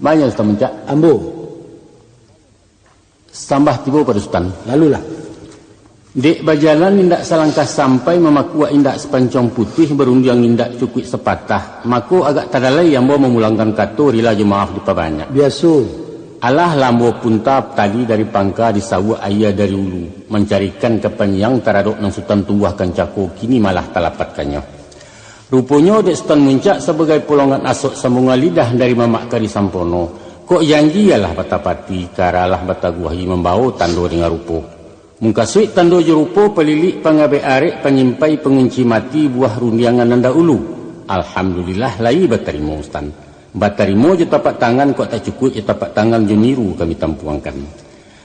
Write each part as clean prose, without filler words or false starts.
Banyak Ustaz Mencak. Ambo. Sambah tiba pada Sultan. Lalulah. Dek berjalan indak selangkah sampai memaku indak sepancong putih berundiang indak cukup sepatah. Mako agak tadalai yang bawa memulangkan kata rila je maaf di banyak. Biasa. Allah lambo puntap tali dari pangka disawak ayah dari ulu. Mencarikan kepenyang taraduk nang Sultan tuahkan cako kini malah talapatkannya. Rupanya dek Sultan Muncak sebagai polongan asok sambungan lidah dari mamak kari sampono. Kok janji ialah batapati karalah bataguahi membawa tando dengan rupo. Mungkasuit tando jerupo pelilik pangabe arek penyimpai pengunci mati buah rundiangan nanda ulu. Alhamdulillah lai batarimo Ustaz. Batarimo je tapak tangan kok tak cukup je tapak tangan je niru kami tampuangkan.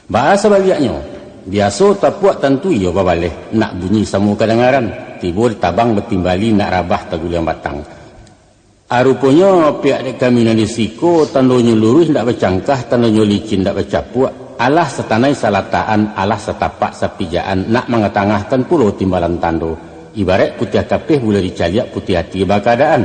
Bahasa baliknya, biasa tapuak tentu ia babaleh nak bunyi samu kadengaran. Tibur tabang bertimbali nak rabah taguliang batang. Rupanya pihak dek kami nanti siko tandonyo lurus ndak bercangkah tandonyo licin ndak bercapuak. Allah setanai salataan, Allah setapak sapijaan nak mengetangahkan pulau timbalan tando. Ibarat putih kapih boleh dicaliak putih hati bakadaan.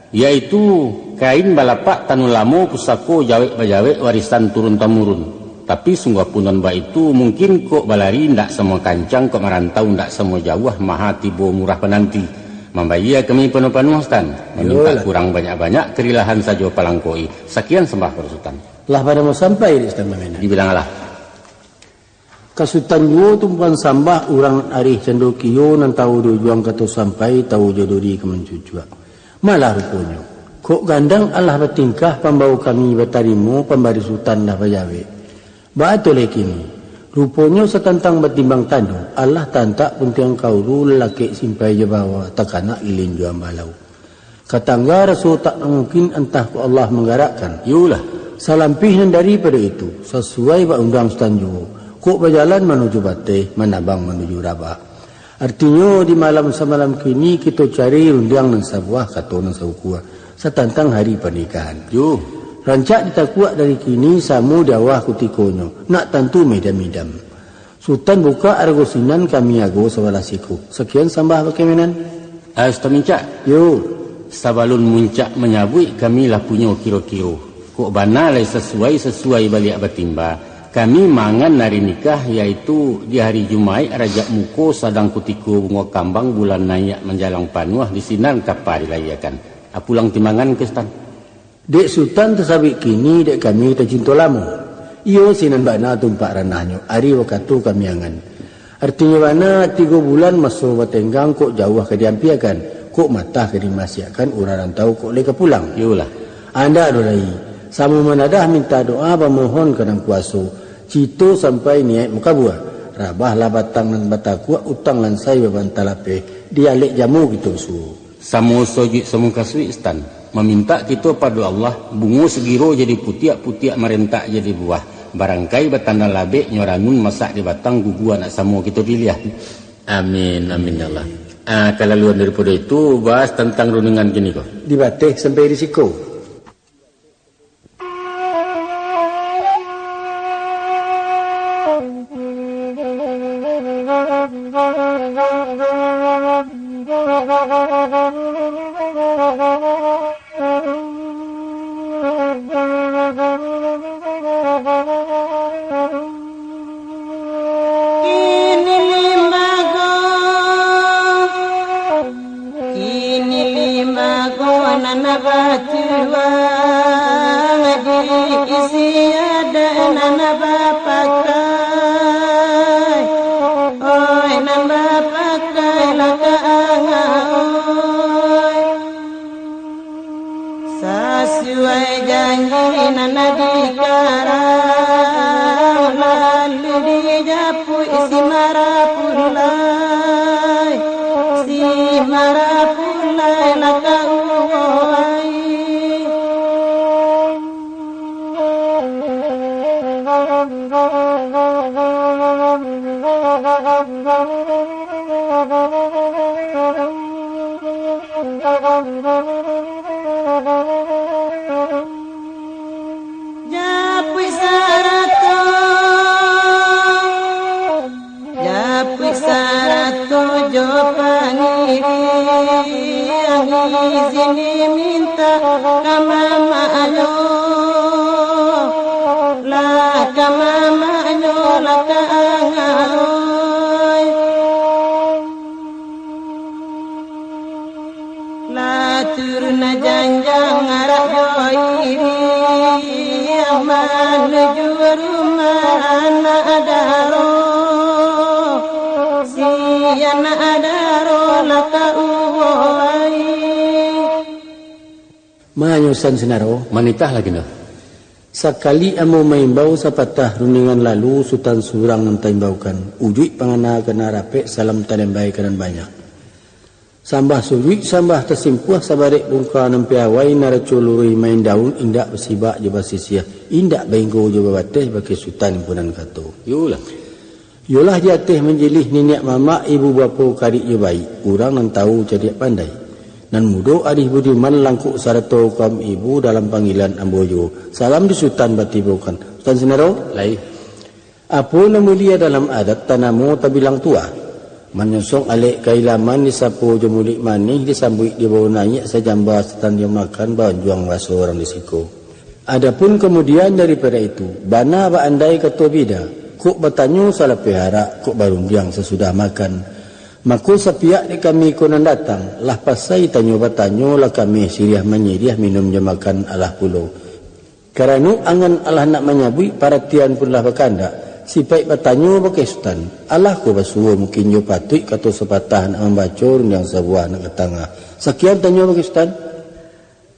Yaitu kain balapak tanun lamo pusako jawek-bajawek warisan turun-temurun. Tapi sungguh punan ba itu mungkin kok balari ndak semua kancang kok merantau ndak semua jauh maha tibo murah penanti. Membayar kami penuh-penuh Ustaz. Meminta kurang banyak-banyak kerilahan saja palangkoi. Sekian sembah pada Sultan. Lah pada mau sampai di Sultan Mamena. Dibilanglah. Kasutan yo tumpuan sambah orang arih cendokiyo nan tahu dojuang kata sampai tahu jodori kemencujua. Malah rupanya. Kok gandang Allah bertingkah pembawa kami bertarimu pembari Sultan lah bayawe. Baatole kini. Rupanya setantang bertimbang tando. Allah tantak puntiang kauru lelaki simpai je bawa takanak ilin juang balau. Katangga rasul tak mungkin entah ku Allah menggerakkan. Yulah. Salampihan daripada itu sesuai bak undang Stanjo. Kok berjalan menuju Bateh, menabang menuju Rabah. Artinya di malam semalam kini kita cari rundiang nang sabuah kata nang saukua setantang hari pernikahan. Yo, rancak ditakuak dari kini samu dawah kutikonyo. Nak tentu medam-medam. Sultan buka argosinan kami ago sawalasiko. Sekian sambah bagaimana? Ustaz Mencak. Yo, sabalun muncak menyabui kami lah punya kiro-kiro. Kok banalai sesuai balik batimba. Kami mangan hari nikah yaitu di hari Jumaat Rajab Muko sadang kutiku bunga kambang bulan nayak menjalang panuah di sinan kapal dilayakan. Pulang timbangan ke Sultan. Dek Sultan tersabik kini dek kami tercinta lama. Iyo sinan bana tumpak ranahnya. Hari waktu kami angan. Artinya mana 3 bulan masuk batenggang kok jauh ke diampiakan. Kok matah ke dimasiakan orang tahu kok leka pulang. Yolah. Anda adolai. Sama menadah minta doa memohon kadang kuasa. Cito sampai niat muka buah. Rabah lah batang dan batakua utang lansai babantalape. Dialek jamu gitu su. Samu sojik samu kasui Ustaz. Meminta kita pada Allah bunga segiro jadi putiak-putiak merentak jadi buah. Barangkai batanda labek nyoranun masak di batang gugu anak samu kita dilihat. Amin amin ya Allah. Kalau luar daripada itu bahas tentang runungan gini kok. Di Bateh sampai risiko. Izini minta kama maalo Lujurumana adaro Siana adaro laka uwai Manyusan senaro Manitah lagi no. Sakali amo maimbau sapatah runingan lalu Sultan Surang mentaimbaukan ujui pangana kena rapek salam tanembai kanan banyak sambah sujui sambah tersimpuah sabarek bungka nempiawai naraculurui main daun indak bersibak je basisia indak benggo je babateh bagi sultan impunan kato yolah jatih menjilih nenek mama ibu bapa karik je baik urang nan tahu jadi pandai nan mudo adih budiman langkuk sarato kaum ibu dalam panggilan ambojo salam di sultan batibokan sultan senaro Lai. apa mulia dalam adat tanamu tabilang tua menyosong alik kailaman disapu jemulik manih disambui di bawah naik sejamba setan dia makan bahan juang waso orang disiko. Adapun kemudian daripada itu bana ba andai ketua bida kuk bertanyo salah pihara kuk barundiang sesudah makan maku sepiak di kami kunan datang lah pasai tanyo bertanyo lah kami siriah menyiriah minum je makan alah pulau kerana angan Allah nak menyabui paratian pun lah berkanda si baik bertanya pakai sultan Allah ko basuh mungkin yo patut kata sepatah nak membaca yang sebuah nak ketengah sekian tanya pakai sultan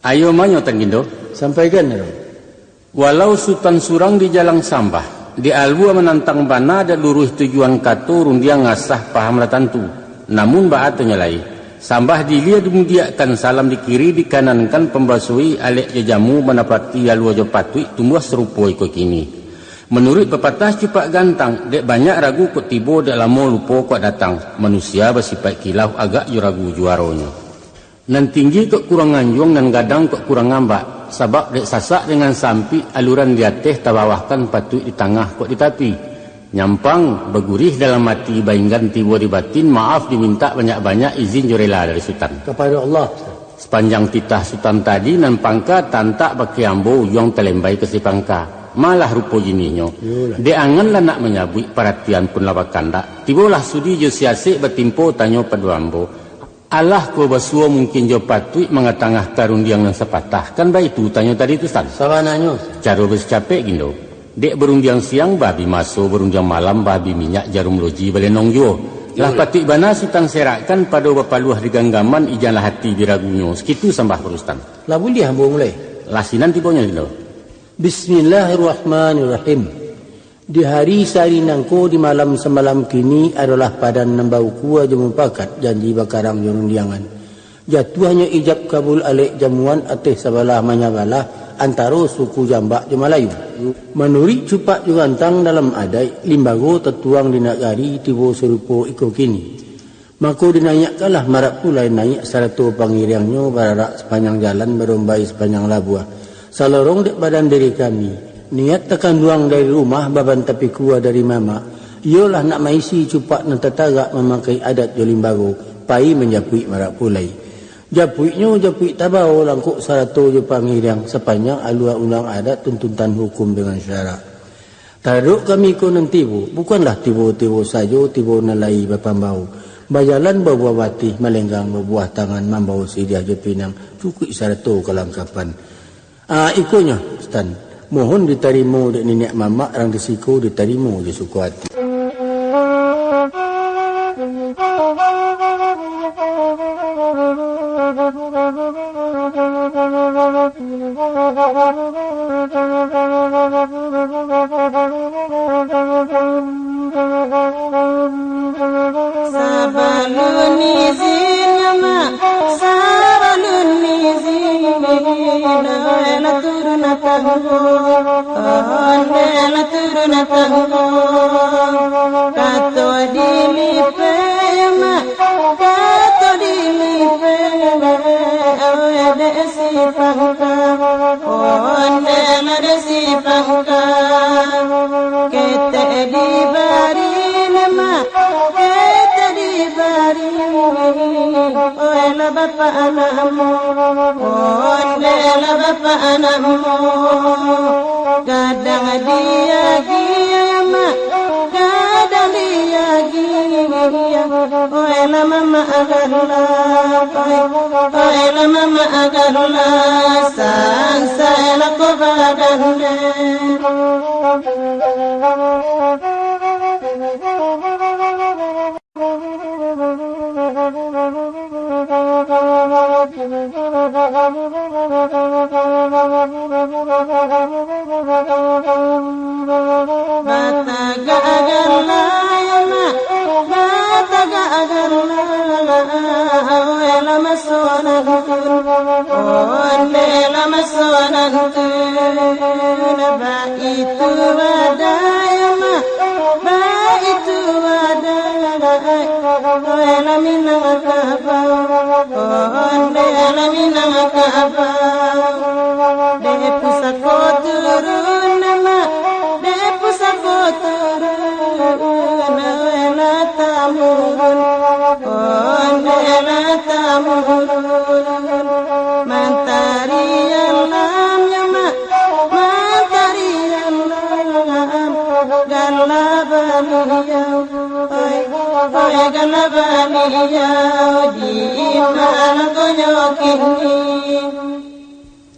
Ayo manyo tangindo. sampaikan ya Walau Sultan Surang di Jalang Sambah di Albu menantang bana ada luruh tujuan katurun dia ngasah paham lah tentu namun baatnya lai Sambah dilia dimudiakan salam di kiri dikanankan pembasui alek jamu menapati alua jo patui tumbuh serupa iko kini. Menurut pepatah cepat gantang, dek banyak ragu kok tibo dek lama lupa kok datang. Manusia bersifat kilau agak jo ragu juaronya. Nan tinggi kok kurang anjung dan gadang kok kurang ngambak. Sebab dek sasak dengan sampi aluran di atas tabawahkan patut di tengah kok di tapi. Nyampang begurih dalam hati bayangkan tibo di batin maaf diminta banyak-banyak izin jorela dari sultan. kepada Allah. Sepanjang titah sultan tadi nan pangka tantak baki ambo yang telembai ke si pangka. Malah rupa jininyo dia angan lah nak menyabui perhatian pun lawak kandak tibolah sudi jo siasik bertimpo tanyo pada ambo Allah ko basuo mungkin jo patui mengatangah karundiang yang sepatah kan baik itu tanyo tadi tu san sawananyo cara berscapek gindo dek berundiang siang babi maso berundiang malam babi minyak jarum loji balenong jo lah patui bana sultan serakkan pada bapaluah di ganggaman ijanlah hati diragunyo sekitu sambah perustan lah boleh ambo mulai lasinan tibonya gindo. Bismillahirrahmanirrahim. Di hari sehari nangko di malam semalam kini adalah padan nembau kuah jemumpakat janji bakarang jorundiangan. Jatuhnya ijab kabul alik jamuan atas sabalah manyabalah antara suku Jambak di Melayu. Menuri cupak jugantang dalam adai limbago tertuang di nagari tibo serupo iko kini. Maka dinayakkanlah marak pula naik saratu pangiriangnya bararak sepanjang jalan berombai sepanjang labuah. Salorong dek badan diri kami niat tekan duang dari rumah baban tapi kuah dari mama ialah nak maisi cupak nan tetagak memakai adat jolimbago pai menjapui marak pulai japuinya japui tabau langkuk sarato je pangiriang sepanjang alua undang adat tuntutan hukum dengan syarak taduk kami ko nan tibo bukanlah tibo-tibo sajo tibo nalai bapambau bajalan babuah batih melenggang babuah tangan mambau sidia je pinang cukui sarato kelangkapan ikonya Stan mohon diterima dek nenek mama orang disiko diterima je suku hati Sabalun izin ma sabalun izin la turuna tango la turuna tango kato dili pema kato dili pema awede si pangka onde la si pangka kete di bari ma kete di bari oela bapa anakmu ondela bapa anakmu kadang dia giama kadang dia giama oela mama agarlah oela mama agarlah sang saela ko bagande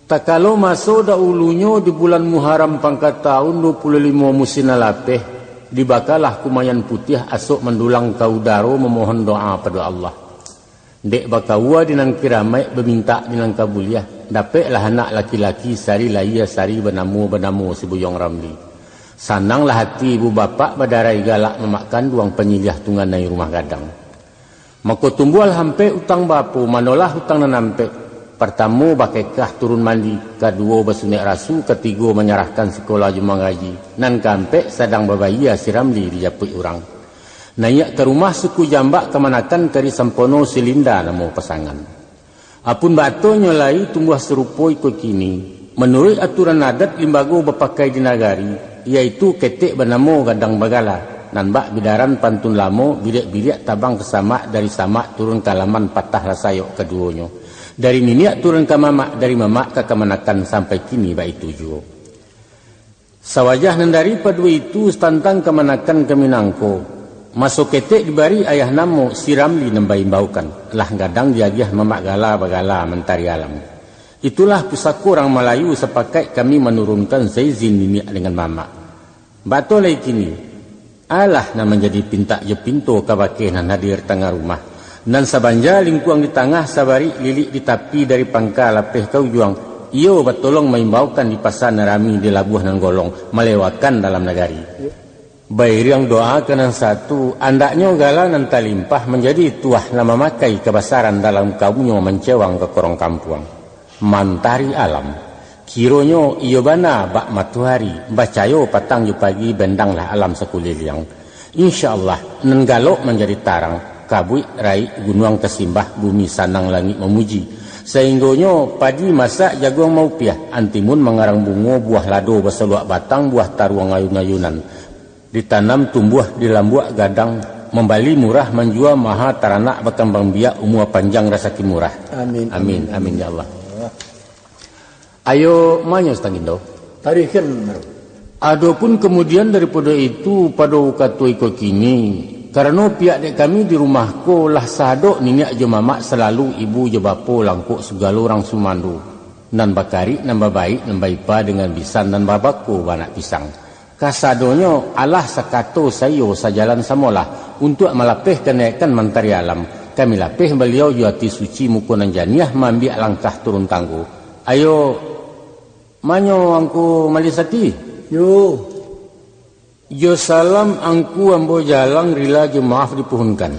Tak kalau masuk dahulunya di bulan Muharram pangkat tahun 25 musim lapeh, dibakalah kumayan putih asok mendulang kaudaro memohon doa pada Allah. Dek bakawa dinan kiramai berminta dinan kabuliah, dapatlah anak laki-laki sari laya sari benamu si Buyong Ramli. Sananglah hati ibu bapak badarai galak memakan duang penyiliah tunganai rumah gadang. Maka tumbuh hampe utang bapu, manolah utang nanampe. Pertama bakekah turun mandi, kedua bersunik rasu, ketiga menyerahkan sekolah jumang gaji. Nan kampek sedang berbaya si Ramli dijapui orang. Naik ke rumah suku jambak kemanakan kari sempono silinda namo pasangan. Apun batonya lai tumbuh serupa ikut kini. Menurut aturan adat limbago berpakai di nagari, yaitu ketek bernama gadang bagala. Nan bak bidaran pantun lamo, bilik-bilik tabang kesamak dari samak turun ke alaman patah rasayok keduanya. Dari niniak turun ke mamak, dari mamak ke kemanakan sampai kini baik tujuh. Sawajah nandari padua itu tentang kemanakan ke Minangko. Masuk ketek dibari ayah namo si Ramli nembai baukan. Lah gadang diagiah mamak gala bagala mentari alam. Itulah pusaka orang Melayu sepakai kami menurunkan seizin niniak dengan mamak. Batolai kini. Alah na menjadi pinta je pintu kabake nan hadir tengah rumah. Nan sabanja lingkuang di tengah sabari lilik di tepi dari pangkal lapeh kau juang. Iyo batolong maimbaukan di pasar narami di labuh nan golong melewatkan dalam negari. Bairiang doa kenan satu andaknya gala nan talimpah menjadi tuah nama makai kebasaran dalam kaumnya mencewang ke korong kampuang. Mantari alam. Kironyo iyo bana bak matuhari bacayo patang ju pagi bendanglah alam sekuliliang. Insyaallah nan galok menjadi tarang. Kabui rai gunung tersimbah bumi sanang langit memuji sehinggonyo padi masak jagung mau piah antimun mengarang bungo buah lado berseluak batang buah taruang ayun-ayunan ditanam tumbuh di lambuak gadang membali murah menjual maha taranak berkembang biak umur panjang rasaki murah. Amin. Amin amin ya Allah. Ayo manyo Stangindo Tarikan. Adapun kemudian daripada itu pada waktu ikut kini karena pihak dek kami di rumahku lah sadok niniak je mamak selalu ibu je bapo langkuk segala orang sumandu. Nan bakari, nan babaik, nan baipa dengan bisan nan babako banak pisang. Kasadonyo Allah sakato sayo sajalan samolah untuk melapeh kenaikan mentari alam. Kami lapeh beliau juati suci mukunan janiah mambiak langkah turun tangguh. Ayo manyo angku malisati. Yo. Jo salam angku ambo jalang rila je maaf dipuhunkan.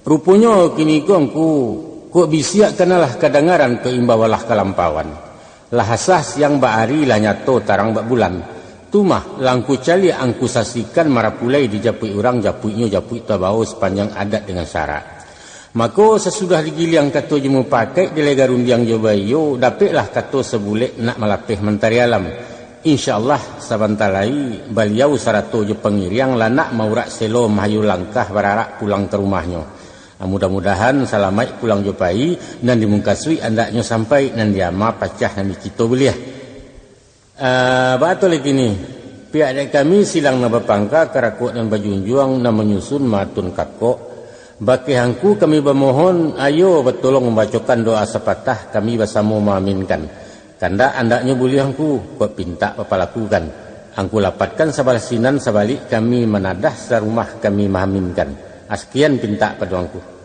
Rupanya kini ku angku kok bisiak kenalah kedengaran ke imbawalah kelampauan. Lahasas yang baari lah nyato tarang bak bulan. Tumah langku cali angku saksikan marapulai dijapui orang japuinya japui tabau sepanjang adat dengan syarat. Maka sesudah digiliang kato jemu pakai di legarundiang jobayo dapatlah kato sebulek nak malapeh mentari alam. InsyaAllah sabantalai beliau sarato je pengiriang lanak maurak selo mahayu langkah bararak pulang ke rumahnya. Mudah-mudahan salamai pulang jopai dan dimungkasui andaknya sampai nan diama pacah nan dikito beliah. Batul ini pihak dari kami silang na bapangka karakuk dan bajunjuang na menyusun matun kakok. Baki hangku kami bermohon ayo bertolong membacakan doa sepatah kami bersama mengaminkan. Kanda andaknya buliangku kok pinta apa lakukan. Angku lapatkan sabalasinan sabalik kami menadah sarumah kami mahaminkan. Askian pinta paduangku.